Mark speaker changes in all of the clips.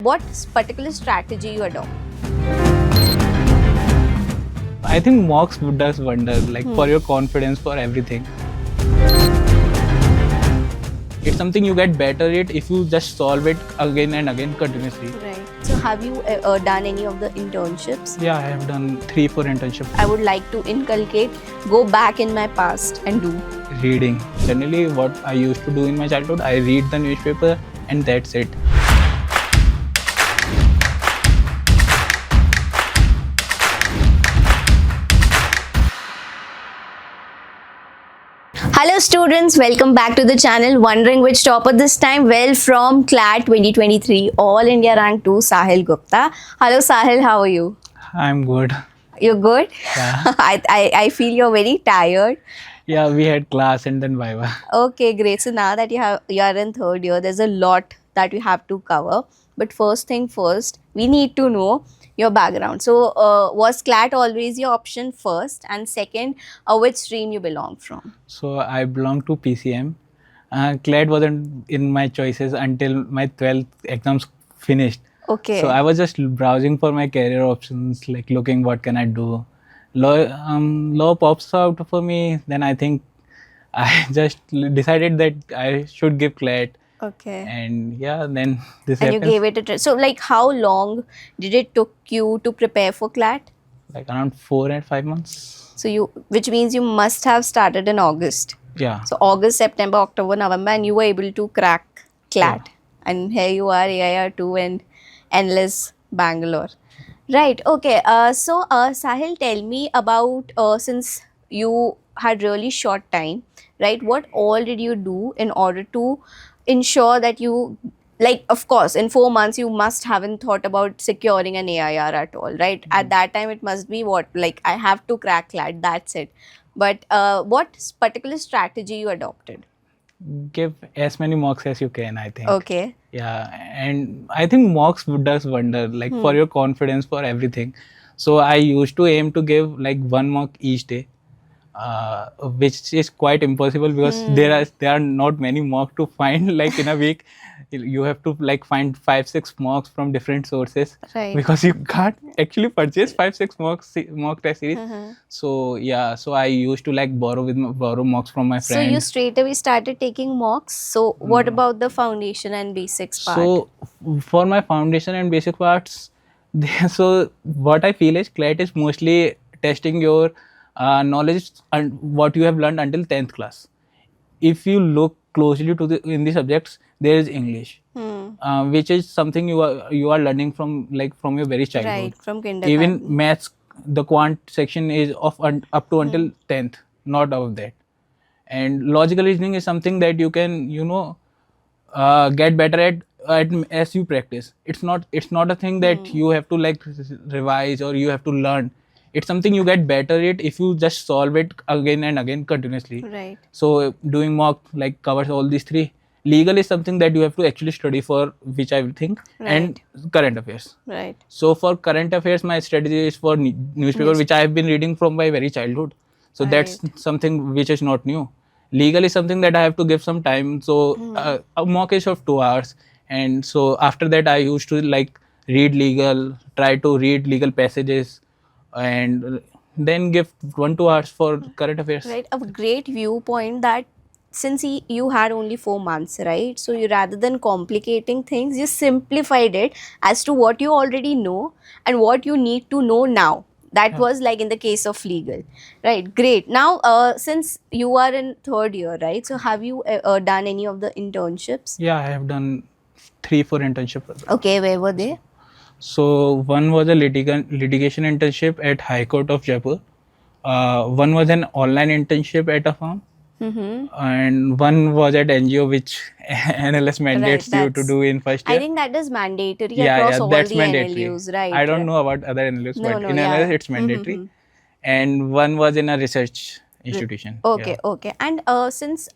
Speaker 1: What particular strategy you adopt?
Speaker 2: I think mocks does wonder, for your confidence, for everything. It's something you get better at if you just solve it again and again continuously.
Speaker 1: Right. So have you done any of the internships?
Speaker 2: Yeah, I have done 3-4 internships.
Speaker 1: I would like to inculcate, go back in my past and do.
Speaker 2: Reading. Generally, what I used to do in my childhood, I read the newspaper and that's it.
Speaker 1: Hello students, welcome back to the channel. Wondering which topper this time? Well, from CLAT 2023, All India Rank 2, Sahil Gupta. Hello Sahil, how are you?
Speaker 2: I'm good.
Speaker 1: You're good?
Speaker 2: Yeah.
Speaker 1: I feel you're very tired.
Speaker 2: Yeah, we had class and then Viva.
Speaker 1: Okay, great. So now that you are in third year, there's a lot that we have to cover. But first thing first, we need to know your background. So was CLAT always your option first? And second, which stream you belong from?
Speaker 2: So I belong to PCM. CLAT wasn't in my choices until my 12th exams finished.
Speaker 1: Okay.
Speaker 2: So I was just browsing for my career options, like looking what can I do. Law pops out for me. Then I think I just decided that I should give CLAT.
Speaker 1: Okay.
Speaker 2: And yeah, then this
Speaker 1: And you
Speaker 2: happens.
Speaker 1: gave it a try. So like how long did it took you to prepare for CLAT?
Speaker 2: Like around 4 and 5 months.
Speaker 1: So which means you must have started in August.
Speaker 2: Yeah.
Speaker 1: So August, September, October, November, and you were able to crack CLAT.
Speaker 2: Yeah.
Speaker 1: And here you are, AIR 2 and endless Bangalore. Right. Okay. So Sahil, tell me about since you had really short time, right? What all did you do in order to ensure that you, like, of course, in 4 months you must haven't thought about securing an AIR at all, right? At that time it must be what, like, I have to crack CLAT, that's it. But what particular strategy you adopted?
Speaker 2: Give as many mocks as you can, I think.
Speaker 1: Okay.
Speaker 2: Yeah, and I think mocks does wonder, for your confidence, for everything. So I used to aim to give like 1 mock each day, which is quite impossible because there are not many mock to find. Like in a week, you have to like find 5-6 mocks from different sources,
Speaker 1: Right.
Speaker 2: because you can't actually purchase 5-6 mock test series. So yeah, so I used to like borrow mocks from my
Speaker 1: So
Speaker 2: friends.
Speaker 1: you straight away started taking mocks. So what about the foundation and basics part?
Speaker 2: So for my foundation and basic parts, so what I feel is CLAT is mostly testing your knowledge and what you have learned until 10th class. If you look closely to in the subjects, there is English, which is something you are learning from your very childhood.
Speaker 1: Right, from kindergarten.
Speaker 2: Even maths, the quant section is up to until 10th, not above that. And logical reasoning is something that you can get better at as you practice. It's not a thing that you have to like revise or you have to learn. It's something you get better at if you just solve it again and again continuously.
Speaker 1: Right.
Speaker 2: So doing mock like covers all these three. Legal is something that you have to actually study for, which I will think, and current affairs.
Speaker 1: Right.
Speaker 2: So for current affairs, my strategy is for newspaper, which I have been reading from my very childhood. So that's something which is not new. Legal is something that I have to give some time. So a mock is of 2 hours, and so after that I used to like read legal, try to read legal passages, and then give 1-2 hours for current affairs.
Speaker 1: Right. A great viewpoint that since you had only 4 months, right? So you, rather than complicating things, you simplified it as to what you already know and what you need to know now. That was like in the case of legal, right? Great. Now, since you are in third year, right? So have you done any of the internships?
Speaker 2: Yeah, I have done 3-4 internships.
Speaker 1: Okay, where were they?
Speaker 2: So one was a litigation internship at High Court of Jaipur. One was an online internship at a firm. And one was at NGO, which NLS mandates you to do in first year.
Speaker 1: I think that is mandatory across all
Speaker 2: that's
Speaker 1: the
Speaker 2: mandatory.
Speaker 1: NLUs, right?
Speaker 2: I don't know about other NLUs,
Speaker 1: No,
Speaker 2: but
Speaker 1: no,
Speaker 2: in NLS it's mandatory. And one was in a research institution.
Speaker 1: Okay, okay. And since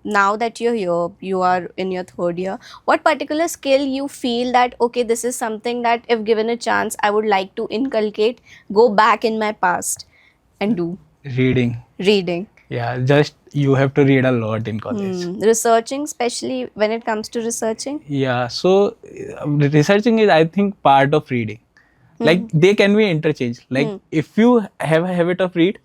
Speaker 1: now that you're here, you are in your third year, what particular skill you feel that, okay, this is something that if given a chance, I would like to inculcate, go back in my past and do?
Speaker 2: Reading.
Speaker 1: Reading.
Speaker 2: Yeah, just You have to read a lot in college.
Speaker 1: Researching, especially when it comes to researching.
Speaker 2: Yeah, so researching is, I think, part of reading. Like they can be interchanged. Like if you have a habit of read,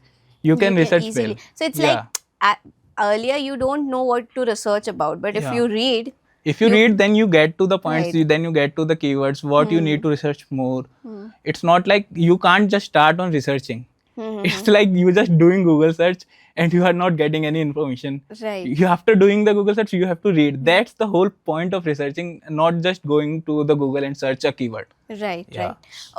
Speaker 2: you
Speaker 1: You
Speaker 2: can
Speaker 1: can
Speaker 2: research well.
Speaker 1: easily. So it's like
Speaker 2: Yeah,
Speaker 1: uh, earlier you don't know what to research about, but if
Speaker 2: yeah.
Speaker 1: you read,
Speaker 2: If you
Speaker 1: you
Speaker 2: read, then you get to the points.
Speaker 1: right.
Speaker 2: Then you get to the keywords. What you need to research more. It's not like you can't just start on researching. It's like you just doing Google search and you are not getting any information.
Speaker 1: Right.
Speaker 2: You after doing the Google search, you have to read. That's the whole point of researching, not just going to the Google and search a keyword.
Speaker 1: Right,
Speaker 2: Yeah.
Speaker 1: right.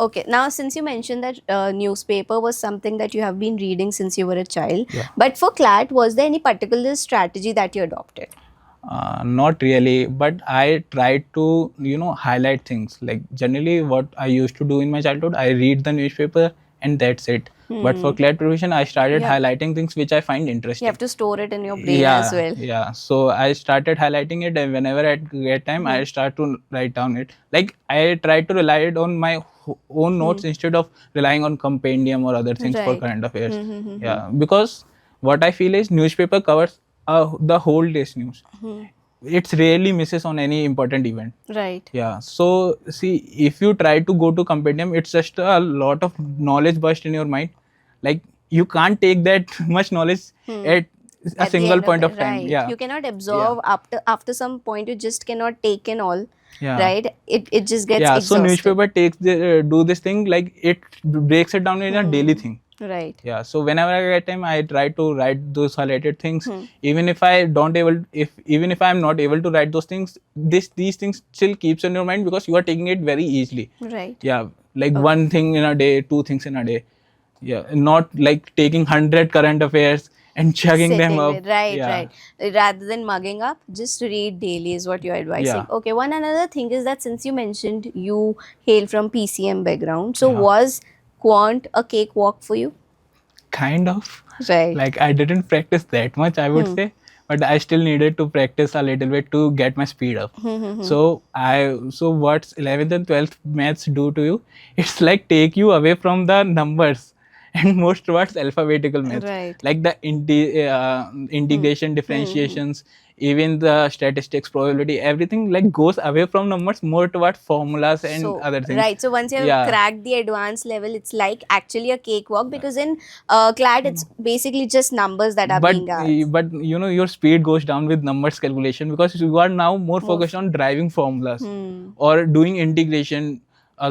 Speaker 1: Okay, now since you mentioned that newspaper was something that you have been reading since you were a child,
Speaker 2: Yeah.
Speaker 1: but for CLAT, was there any particular strategy that you adopted?
Speaker 2: Not really, but I tried to, highlight things. Like generally, what I used to do in my childhood, I read the newspaper and that's it. But for CLAT preparation, I started
Speaker 1: Yeah.
Speaker 2: highlighting things which I find
Speaker 1: You
Speaker 2: interesting.
Speaker 1: have to store it in your brain as well.
Speaker 2: Yeah. So I started highlighting it, and whenever I get time, I start to write down it. Like I try to rely it on my own notes instead of relying on compendium or other things for
Speaker 1: Right.
Speaker 2: current affairs. Yeah, because what I feel is newspaper covers the whole day's news. It's rarely misses on any important event.
Speaker 1: Right.
Speaker 2: Yeah. So see, if you try to go to compendium, it's just a lot of knowledge burst in your mind. Like you can't take that much knowledge at a
Speaker 1: At the
Speaker 2: single
Speaker 1: end
Speaker 2: point
Speaker 1: it,
Speaker 2: of time.
Speaker 1: right.
Speaker 2: Yeah.
Speaker 1: You cannot absorb after some point. You just cannot take in all.
Speaker 2: Yeah.
Speaker 1: Right. It just gets
Speaker 2: Yeah.
Speaker 1: exhausted.
Speaker 2: So newspaper takes do this thing, like it breaks it down in a daily thing.
Speaker 1: Right.
Speaker 2: Yeah. So whenever I get time, I try to write those highlighted things. Even if I don't able, even if I'm not able to write those things, these things still keeps in your mind because you are taking it very easily.
Speaker 1: Right.
Speaker 2: Yeah. Like one thing in a day, two things in a day. Yeah. Not like taking 100 current affairs and chugging them
Speaker 1: Sitting
Speaker 2: up.
Speaker 1: with, right,
Speaker 2: Yeah.
Speaker 1: right. Rather than mugging up, just read daily is what you're advising.
Speaker 2: Yeah.
Speaker 1: Okay, one another thing is that since you mentioned you hail from PCM background, so
Speaker 2: Yeah.
Speaker 1: was quant a cakewalk for you?
Speaker 2: Kind of.
Speaker 1: Right.
Speaker 2: Like I didn't practice that much, I would say, but I still needed to practice a little bit to get my speed up. So what's 11th and 12th maths do to you? It's like take you away from the numbers and more towards alphabetical maths.
Speaker 1: Right.
Speaker 2: Like the integration, differentiations, even the statistics, probability, everything like goes away from numbers more towards formulas and
Speaker 1: So,
Speaker 2: other things.
Speaker 1: right. So once you have
Speaker 2: Yeah.
Speaker 1: cracked the advanced level, it's like actually a cakewalk because in CLAT it's basically just numbers that are being asked.
Speaker 2: But your speed goes down with numbers calculation because you are now more focused on driving formulas or doing integration,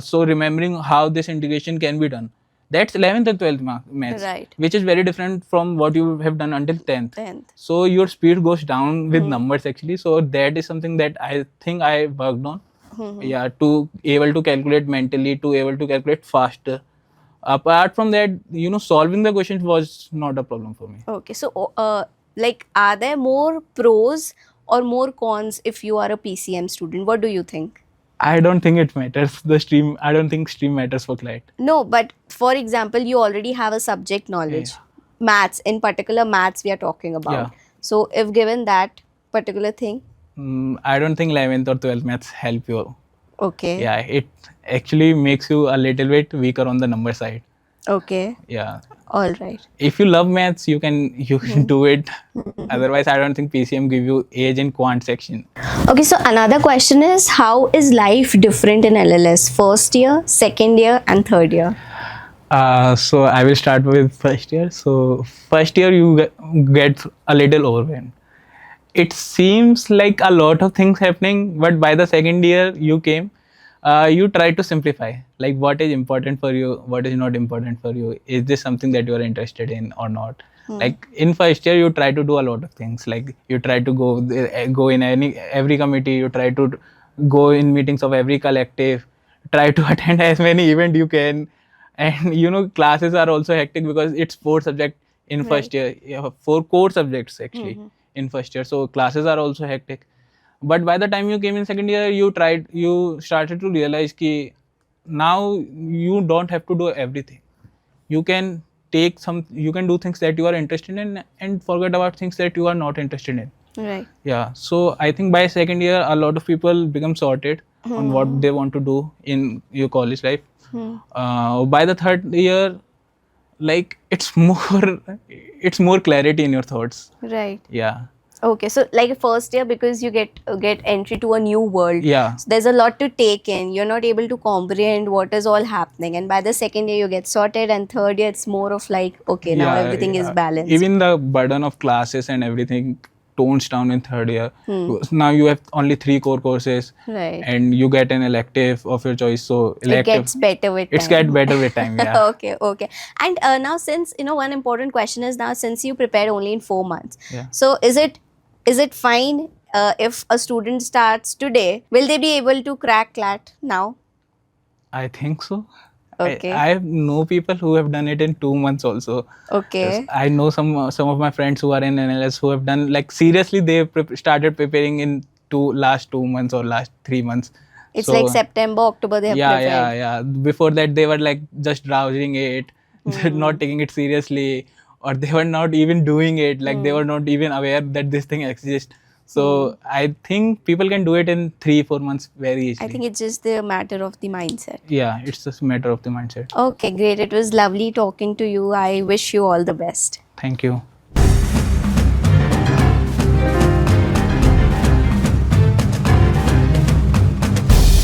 Speaker 2: so remembering how this integration can be done. That's 11th and 12th maths,
Speaker 1: Right.
Speaker 2: which is very different from what you have done until 10th.
Speaker 1: 10th.
Speaker 2: So your speed goes down with numbers actually. So that is something that I think I worked on. Yeah, to able to calculate mentally, to able to calculate faster. Apart from that, solving the questions was not a problem for me.
Speaker 1: Okay, so like, are there more pros or more cons if you are a PCM student? What do you think?
Speaker 2: I don't think it matters. I don't think stream matters for CLAT.
Speaker 1: No, but for example, you already have a subject knowledge. Maths, in particular, maths we are talking about.
Speaker 2: Yeah.
Speaker 1: So, if given that particular thing,
Speaker 2: I don't think 11th or 12th maths help you.
Speaker 1: okay.
Speaker 2: Yeah, it actually makes you a little bit weaker on the number side.
Speaker 1: Okay.
Speaker 2: Yeah.
Speaker 1: All right.
Speaker 2: If you love maths, you can do it. Otherwise, I don't think PCM give you age in quant section.
Speaker 1: Okay, so another question is, how is life different in LLS? First year, second year, and third year?
Speaker 2: So I will start with first year. So first year you get a little overwhelmed. It seems like a lot of things happening, but by the second year you came, you try to simplify. Like what is important for you, what is not important for you. Is this something that you are interested in or not? Like in first year you try to do a lot of things. Like you try to go in every committee. You try to go in meetings of every collective. Try to attend as many events you can. And classes are also hectic because it's 4 subjects in first year. You have 4 core subjects actually in first year. So classes are also hectic. But by the time you came in second year, you started to realize that now you don't have to do everything. You can you can do things that you are interested in and forget about things that you are not interested in.
Speaker 1: Right.
Speaker 2: Yeah. So I think by second year, a lot of people become sorted on what they want to do in your college life. By the third year, Like it's more clarity in your thoughts.
Speaker 1: Right.
Speaker 2: Yeah.
Speaker 1: Okay, so like first year, because you get entry to a new world.
Speaker 2: Yeah.
Speaker 1: So there's a lot to take in. You're not able to comprehend what is all happening. And by the second year you get sorted, and third year it's more of like, okay, now
Speaker 2: Yeah,
Speaker 1: everything is
Speaker 2: yeah.
Speaker 1: balanced.
Speaker 2: Even the burden of classes and everything tones down in third year.
Speaker 1: Hmm.
Speaker 2: Now you have only 3 core courses,
Speaker 1: Right.
Speaker 2: and you get an elective of your choice. So
Speaker 1: It
Speaker 2: elective,
Speaker 1: gets better with
Speaker 2: it's
Speaker 1: time.
Speaker 2: get better with time. Yeah.
Speaker 1: Okay, okay. And now, since one important question is, now since you prepared only in 4 months,
Speaker 2: Yeah.
Speaker 1: so is it fine if a student starts today? Will they be able to crack CLAT now?
Speaker 2: I think so.
Speaker 1: Okay.
Speaker 2: I know people who have done it in 2 months also. Yes,
Speaker 1: Okay.
Speaker 2: I know some of my friends who are in NLS who have done, like, seriously they started preparing in last 2 months or last 3 months.
Speaker 1: It's like
Speaker 2: So
Speaker 1: September, October they have
Speaker 2: yeah,
Speaker 1: prepared.
Speaker 2: yeah. Before that they were like just browsing it,
Speaker 1: Hmm.
Speaker 2: not taking it seriously, or they were not even doing it. Like they
Speaker 1: Hmm.
Speaker 2: were not even aware that this thing exists.
Speaker 1: Hmm.
Speaker 2: So I think people can do it in 3-4 months very
Speaker 1: I think
Speaker 2: easily.
Speaker 1: it's just the matter of the mindset.
Speaker 2: Yeah, it's just a matter of the mindset.
Speaker 1: Okay, great. It was lovely talking to you. I wish you all the best.
Speaker 2: Thank you.